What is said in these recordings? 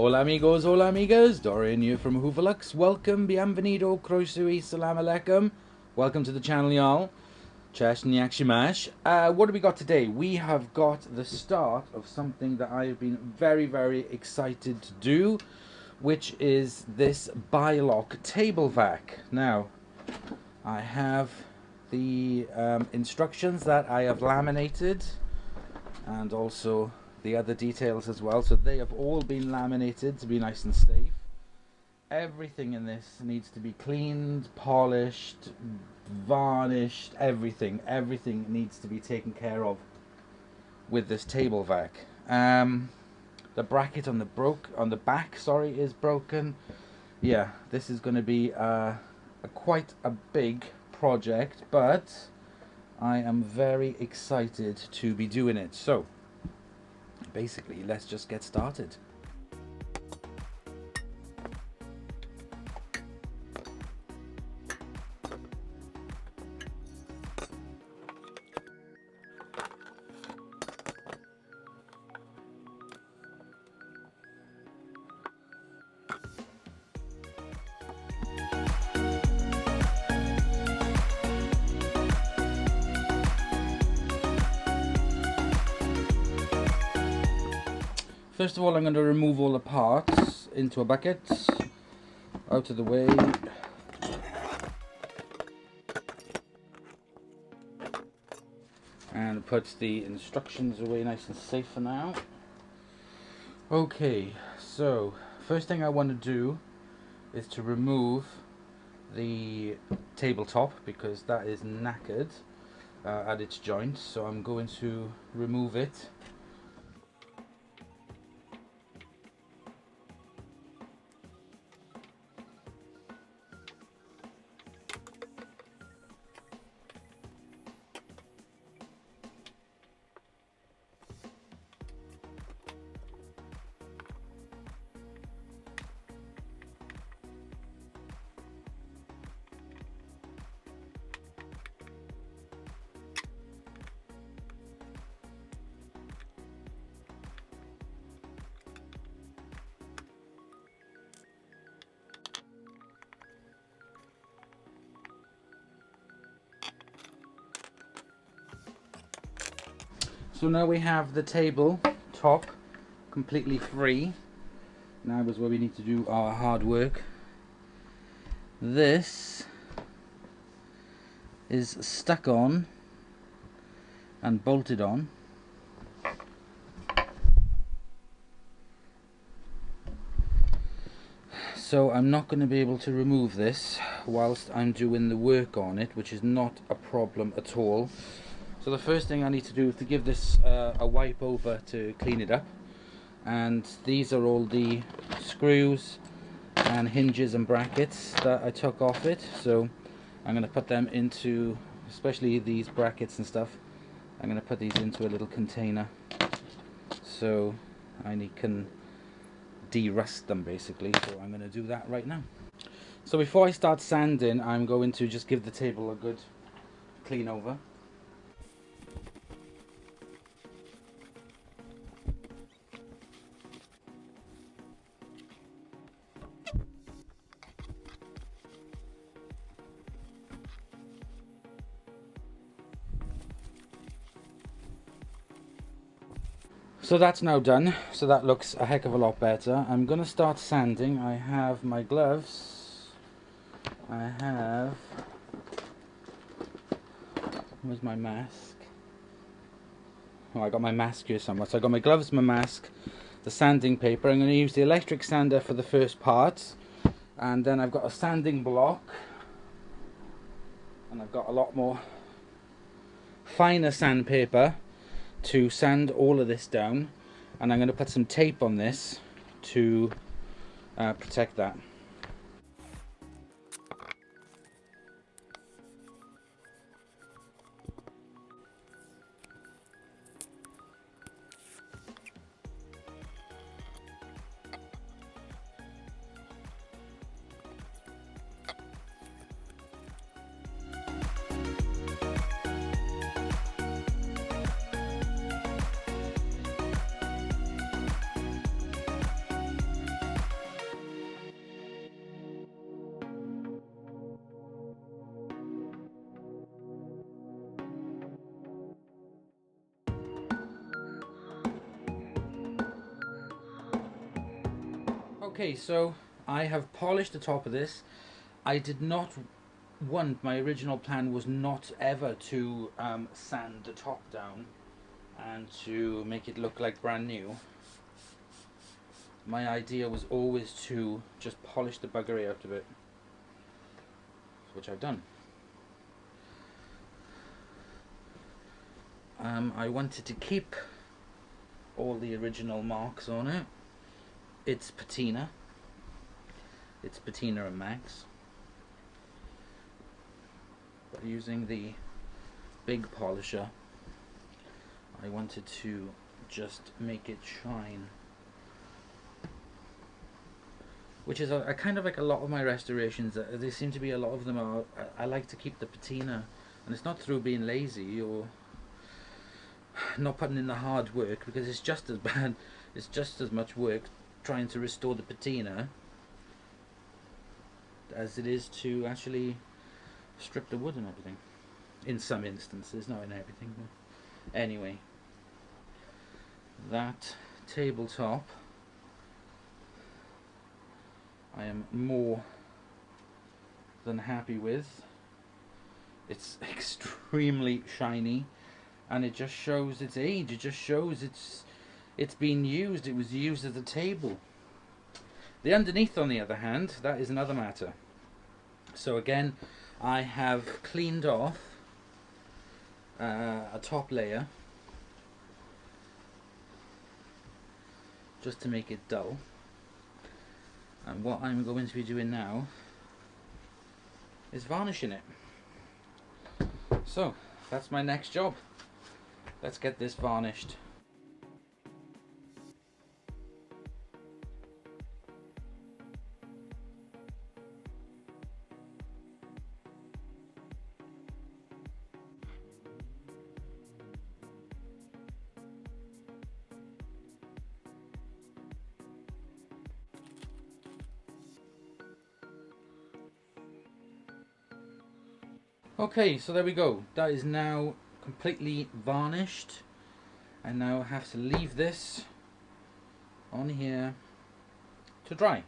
Hola amigos, hola amigas, Dorian here from Hooverlux. Welcome, bienvenido, croeso salam alaikum. Welcome to the channel, y'all. Cześć, niak shimash. What do we got today? We have got the start of something that I have been very excited to do, which is this Bylock table vac. Now, I have the instructions that I have laminated, and also the other details as well, so they have all been laminated to be nice and safe. Everything in this needs to be cleaned, polished, varnished, everything needs to be taken care of with this table vac. The bracket on the back is broken. Yeah, this is going to be quite a big project, but I am very excited to be doing it. So basically, let's just get started. First of all, I'm going to remove all the parts into a bucket, out of the way. And put the instructions away nice and safe for now. Okay, so first thing I want to do is to remove the tabletop, because that is knackered at its joint, so I'm going to remove it. So now we have the table top completely free. Now is where we need to do our hard work. This is stuck on and bolted on. So I'm not going to be able to remove this whilst I'm doing the work on it, which is not a problem at all. So the first thing I need to do is to give this a wipe over to clean it up. And these are all the screws and hinges and brackets that I took off it. So I'm going to put them into, especially these brackets and stuff, I'm going to put these into a little container so I can de-rust them basically. So I'm going to do that right now. So before I start sanding, I'm going to just give the table a good clean over. So that's now done, so that looks a heck of a lot better. I'm going to start sanding. I have my gloves. Where's my mask? Oh, I got my mask here somewhere. So I got my gloves, my mask, the sanding paper. I'm going to use the electric sander for the first part. And then I've got a sanding block. And I've got a lot more finer sandpaper to sand all of this down, and I'm going to put some tape on this to protect that. Okay, so I have polished the top of this. I did not want, my original plan was not ever to sand the top down and to make it look like brand new. My idea was always to just polish the buggery out of it, which I've done. I wanted to keep all the original marks on it. It's patina. It's patina and max. But using the big polisher, I wanted to just make it shine. Which is a kind of like a lot of my restorations. There seem to be a lot of them are. I like to keep the patina, and it's not through being lazy or not putting in the hard work, because it's just as bad. It's just as much work trying to restore the patina as it is to actually strip the wood and everything. In some instances, not in everything. But anyway, that tabletop I am more than happy with. It's extremely shiny, and it just shows its age. It just shows it's been used. It was used as a table. The underneath, on the other hand, that is another matter. So again, I have cleaned off a top layer just to make it dull. And what I'm going to be doing now is varnishing it. So that's my next job. Let's get this varnished. Okay, so there we go. That is now completely varnished. I now have to leave this on here to dry.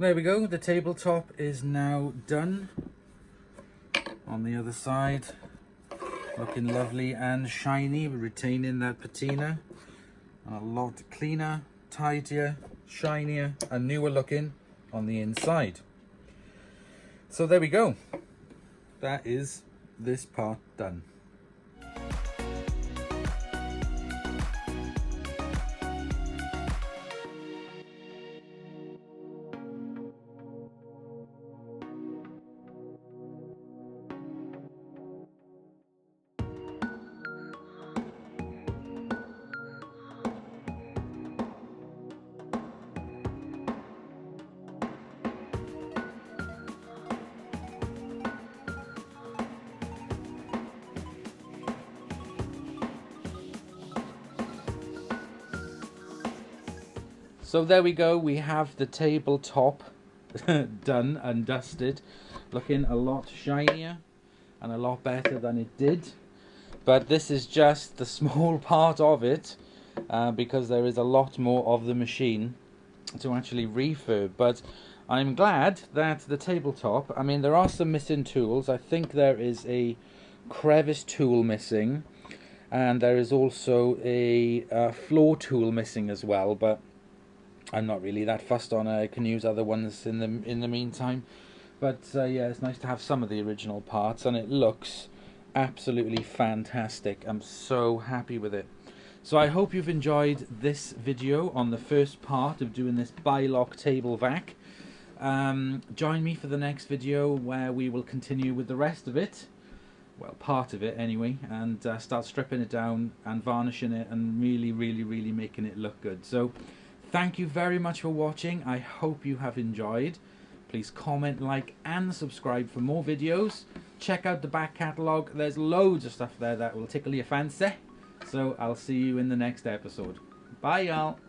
There we go, the tabletop is now done. On the other side, looking lovely and shiny, retaining that patina. And a lot cleaner, tidier, shinier and newer looking on the inside. So there we go. That is this part done. So there we go, we have the tabletop done and dusted, looking a lot shinier and a lot better than it did. But this is just the small part of it, because there is a lot more of the machine to actually refurb. But I'm glad that the tabletop, I mean there are some missing tools. I think there is a crevice tool missing, and there is also a floor tool missing as well, but I'm not really that fussed on it. I can use other ones in the meantime. But yeah, it's nice to have some of the original parts, and it looks absolutely fantastic. I'm so happy with it. So I hope you've enjoyed this video on the first part of doing this Bylock table vac. Join me for the next video where we will continue with the rest of it. Well, part of it anyway, and start stripping it down and varnishing it and really making it look good. So thank you very much for watching. I hope you have enjoyed. Please comment, like and subscribe for more videos. Check out the back catalogue. There's loads of stuff there that will tickle your fancy. So I'll see you in the next episode. Bye y'all.